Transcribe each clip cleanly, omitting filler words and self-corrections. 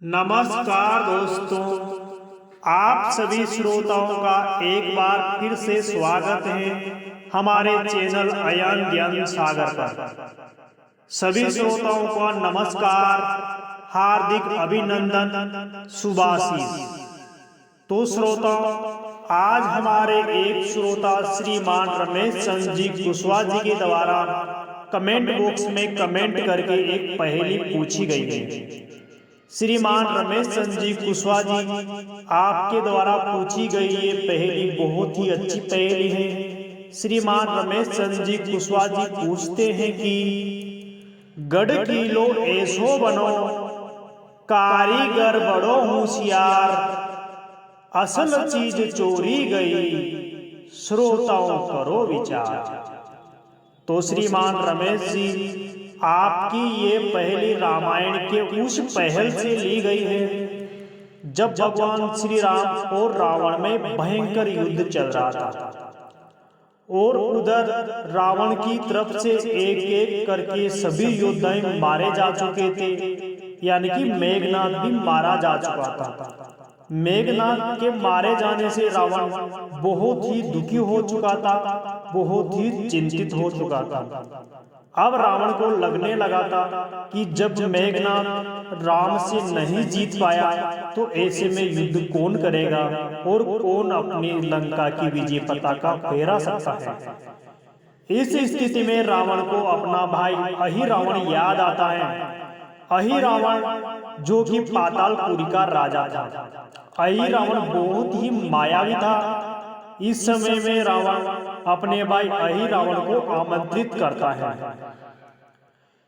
नमस्कार दोस्तों, आप सभी श्रोताओं का एक बार फिर से स्वागत है हमारे चैनल अयन ज्ञान सागर पर। सभी श्रोताओं को नमस्कार, हार्दिक अभिनंदन, शुभाशीष। तो श्रोताओं, आज हमारे एक श्रोता श्रीमान रमेश चंद्र जी कुशवाहा जी के द्वारा कमेंट बॉक्स में कमेंट करके एक पहेली पूछी गई है। श्रीमान रमेश चंद्र जी कुशवाहा जी, आपके द्वारा पूछी गई ये पहेली बहुत ही अच्छी पहेली है। श्रीमान रमेश चंद्र जी कुशवाहा जी पूछते हैं कि गढ़ किलो ऐसो बनो, कारीगर बड़ो होशियार, असल चीज चोरी गई, श्रोताओं करो विचार। तो श्रीमान रमेश जी, आपकी ये पहेली रामायण के उस पहल से ली गई है जब भगवान श्री राम और रावण में भयंकर युद्ध चल रहा था और उधर रावण की तरफ से एक एक करके सभी योद्धा मारे जा चुके थे, यानी कि मेघनाद भी मारा जा चुका था। मेघनाद के मारे जाने से रावण बहुत ही दुखी हो चुका था, बहुत ही चिंतित हो चुका था। अब रावण को लगने लगा था कि जब मेघनाद राम से नहीं जीत पाया तो ऐसे में युद्ध कौन करेगा और कौन अपनी लंका की विजय पताका फहरा सकता है। इस स्थिति में रावण को अपना भाई अहिरावण याद आता है। अहिरावण जो कि पातालपुरी का राजा था। अहिरावण बहुत ही मायावी था। इस समय में रावण अपने भाई अहिरावण को आमंत्रित करता है।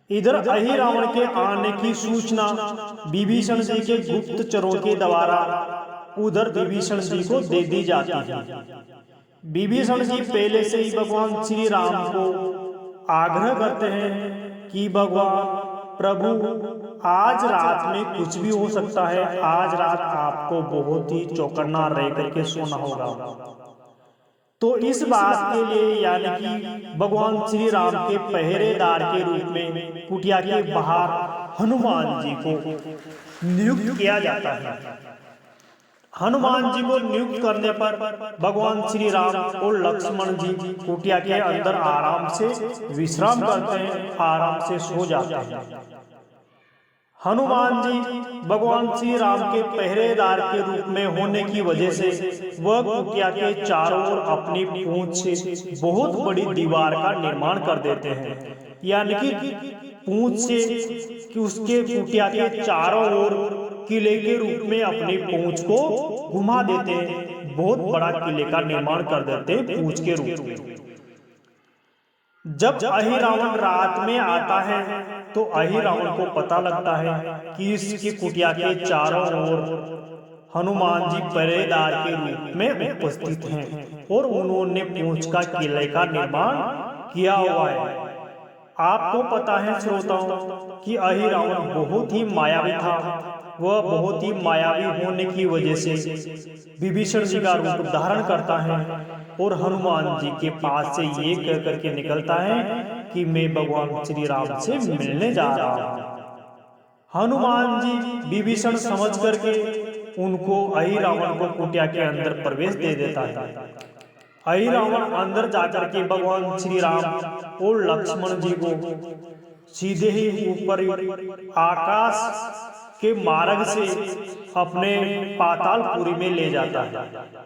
इधर अहिरावण के आने की सूचना विभीषण जी के गुप्तचरों के द्वारा उधर विभीषण जी को दे दी जाती है। विभीषण जी पहले से ही भगवान श्री राम को आग्रह करते हैं कि भगवान प्रभु, आज रात में कुछ भी हो सकता है, आज रात आपको बहुत ही चौकन्ना रह करके सोना होगा। तो इस बात के लिए यानी कि भगवान श्री राम के पहरेदार के रूप में कुटिया के बाहर हनुमान जी को नियुक्त किया जाता है। हनुमान जी को नियुक्त करने पर भगवान श्री राम और लक्ष्मण जी कुटिया के अंदर आराम से विश्राम करते हैं, आराम से सो जाते हैं। हनुमान जी भगवान श्री राम के पहरेदार के रूप में होने की वजह से वह कुटिया के चारों ओर अपनी पूंछ से बहुत बड़ी दीवार का निर्माण कर देते हैं, यानी कि पूंछ से कि उसके कुटिया के चारों ओर किले के रूप में अपनी पूंछ को घुमा देते हैं। बहुत बड़ा किले का निर्माण कर देते हैं पूंछ के रूप में। जब अहिरावण रात में आता है तो अहिरावण को पता लगता है कि इसकी कुटिया के चारों ओर हनुमान जी पहरेदार के रूप में उपस्थित हैं और उन्होंने पूंछ का किले का निर्माण किया हुआ है। आपको पता है श्रोताओं कि अहिरावण बहुत ही मायावी था। वह बहुत ही मायावी होने की वजह से विभीषण जी का रूप धारण करता है और हनुमान जी के पास से ये कह करके निकलता है कि मैं भगवान श्री राम से मिलने जा रहा हूं। हनुमान जी विभीषण समझ करके उनको अहिरावण को कुटिया के अंदर प्रवेश दे देता है। अहिरावण अंदर जाकर के भगवान श्री राम और लक्ष्मण जी को सीधे ही ऊपर आकाश के मार्ग से अपने पातालपुरी में ले जाता है।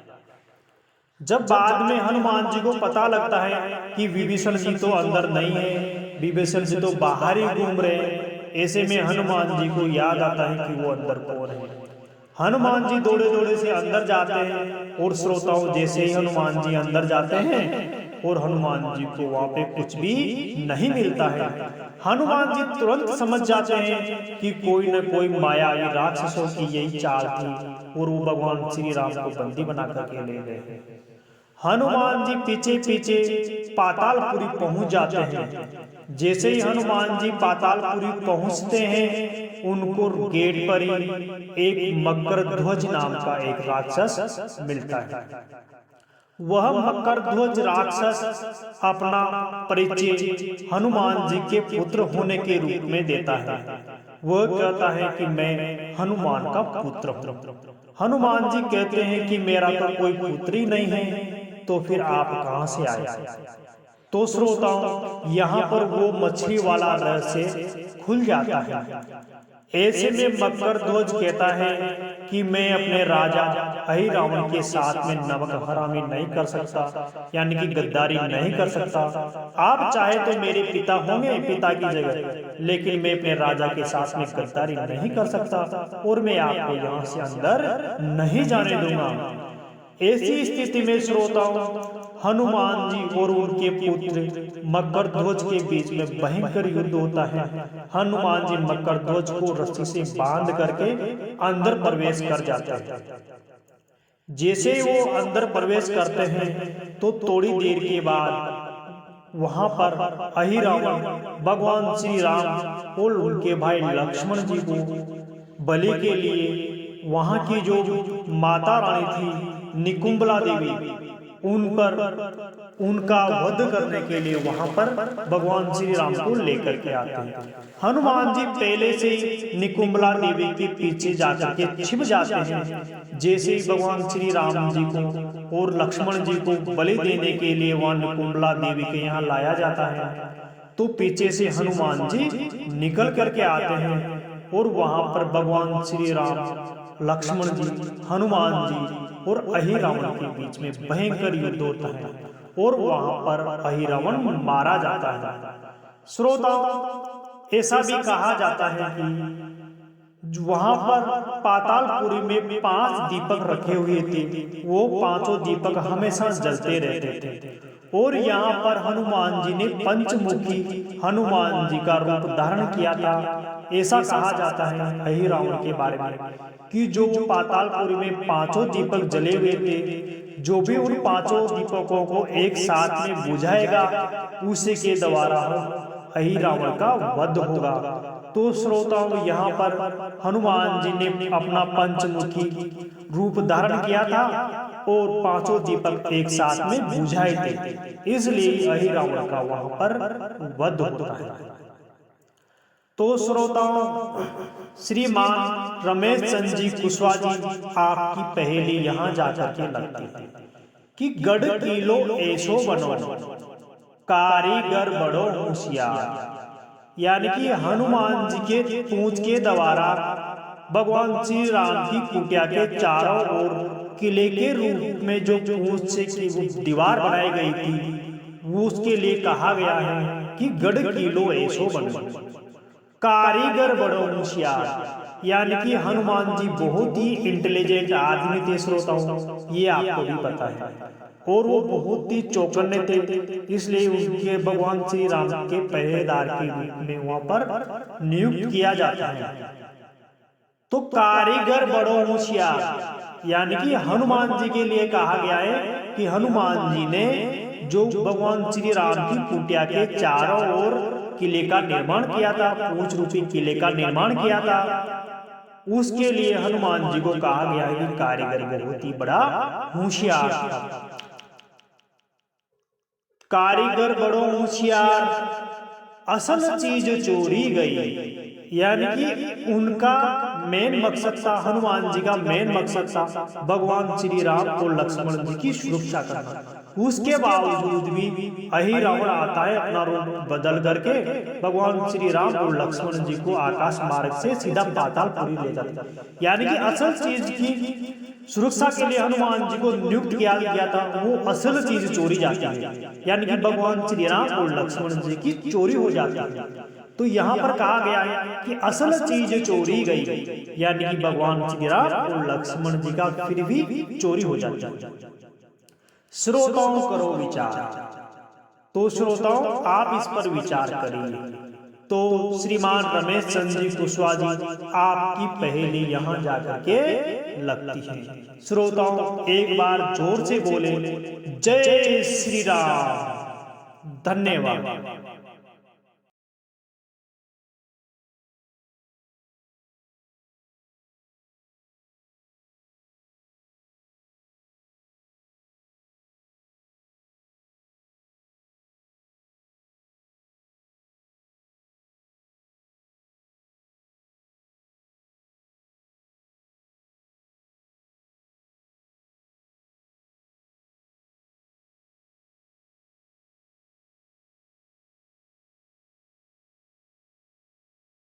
जब बाद में हनुमान जी को पता लगता है कि विभीषण जी तो अंदर नहीं है, विभीषण जी तो बाहर ही घूम रहे हैं, ऐसे में हनुमान जी को याद आता है कि वो अंदर कौन है। हनुमान जी दौड़े दौड़े से अंदर जाते हैं और श्रोताओं, जैसे ही हनुमान जी अंदर जाते हैं और हनुमान जी को वहां पे कुछ भी नहीं मिलता है, हनुमान जी तुरंत समझ जाते हैं कि कोई न कोई मायावी राक्षसों की यही चाल थी और वो भगवान श्री राम को बंदी बना करके ले गए। हनुमान जी पीछे पीछे पातालपुरी पहुंच जाते हैं। जैसे ही हनुमान जी पातालपुरी पहुंचते हैं, उनको गेट पर ही एक मकर ध्वज नाम का एक राक्षस मिलता है। वह मकर ध्वज राक्षस अपना परिचय हनुमान जी के पुत्र होने के रूप में देता है। वह कहता है कि मैं हनुमान का पुत्र हूँ। हनुमान जी कहते हैं कि मेरा तो कोई पुत्र ही नहीं है, तो फिर आप कहाँ से आए। तो श्रोताओं, यहाँ पर वो मछली वाला रहस्य खुल जाता है। ऐसे में मकर ध्वज कहता है कि मैं अपने राजा अहिरावण के साथ में नमक हरामी नहीं कर सकता, यानी कि गद्दारी नहीं कर सकता। आप चाहे तो मेरे पिता होंगे पिता की जगह, लेकिन मैं अपने राजा के साथ में गद्दारी नहीं कर सकता और मैं आपको यहाँ से अंदर नहीं जाने दूंगा। ऐसी स्थिति में श्रोताओं, हनुमान जी और उनके पुत्र मकर ध्वज के बीच में भयंकर युद्ध होता है। हनुमान जी मकर ध्वज को रस्सी से बांध करके अंदर प्रवेश कर जाते हैं। जैसे वो अंदर प्रवेश करते हैं तो थोड़ी देर के बाद वहां पर अहिरावण भगवान श्री राम और उनके भाई लक्ष्मण जी को बलि के लिए वहां की जो माता रानी थी निकुंबला देवी, उन पर उनका वध करने के लिए वहां पर भगवान श्री राम को लेकर के आते हैं। हनुमान जी पहले से ही निकुंबला देवी के पीछे जाकर के छिप जाते हैं। जैसे ही भगवान श्री राम जी को और लक्ष्मण जी को बलि देने के लिए वहां निकुंबला देवी के यहाँ लाया जाता है, तो पीछे से हनुमान जी निकल करके आते हैं और वहां पर भगवान श्री राम, लक्ष्मण जी, हनुमान जी और अहिरावण के बीच में भयंकर युद्ध होता है और वहां पर अहिरावण मारा जाता है। श्रोताओं, ऐसा भी कहा जाता है कि वहां पर पातालपुरी में 5 दीपक रखे हुए थे। वो 5 दीपक हमेशा जलते रहते थे और यहाँ पर हनुमान जी ने पंचमुखी हनुमान जी का रूप धारण किया था। ऐसा कहा जाता है अहिरावण के बारे में कि जो पातालपुरी में 5 दीपक जले हुए थे, जो भी उन 5 दीपकों को एक साथ में बुझाएगा उसी के द्वारा अहिरावण का वध होगा। तो श्रोताओं, यहाँ पर हनुमान जी ने अपना पंचमुखी रूप धारण किया था और 5 दीपक एक साथ में बुझाए थे, इसलिए अहिरावण का वहां पर वध होता है। तो श्रोताओं, श्रीमान रमेश चंद्र जी कुशवाहा जी आपकी पहेली यहाँ जाकर के लगती है कि गढ़ किलो ऐसो बनो, कारीगर बड़ो होशियार। यानी कि हनुमान जी के पूंछ के द्वारा भगवान श्री राम की कुटिया के चारों ओर किले के रूप में जो पूंछ से की दीवार बनाई गई थी, वो उसके लिए कहा गया है कि गढ़ किलो ऐसो बनो, कारीगर बड़ो होशियार। यानी कि हनुमान जी बहुत ही इंटेलिजेंट आदमी थे श्रोताओं, ये आपको भी पता है, और वो बहुत ही चौकन्ने थे, इसलिए उनके भगवान श्री राम के पहरेदार के रूप में वहां पर नियुक्त किया जाता है। तो कारीगर बड़ो होशियार, यानी कि हनुमान जी के लिए कहा गया है कि हनुमान जी ने जो भगवान श्री राम की कुटिया के चारों ओर किले का निर्माण किया था, पूंछ रूपी किले का निर्माण किया था, उसके लिए हनुमान जी को कहा गया है कि कारीगर बहुत ही बड़ा होशियार था। कारीगर बड़ो होशियार, असल चीज चोरी गई। यानी कि उनका मेन मकसद था, हनुमान जी का मेन मकसद था भगवान श्री राम और लक्ष्मण जी की सुरक्षा करना। उसके बावजूद भी अहिरावण आता है अपना रूप बदल करके भगवान श्री राम और लक्ष्मण जी को आकाश मार्ग से सीधा पातालपुरी ले जाता है। यानी कि असल चीज की सुरक्षा के लिए हनुमान जी को नियुक्त किया गया था, वो असल चीज चोरी जाती है, यानी कि भगवान श्री राम और लक्ष्मण जी की चोरी हो जाती है। तो यहाँ पर कहा गया है कि असल चीज चोरी गई, यानी कि भगवान श्री राम और लक्ष्मण जी का फिर भी चोरी हो जाता है। श्रोताओं करो विचार। तो श्रोताओं, आप इस पर विचार करिए। तो श्रीमान रमेश चंद्र जी कुशवाहा जी आपकी पहेली यहाँ जाकर के लगती है। श्रोताओं, एक बार जोर से बोले जय श्री राम। धन्यवाद।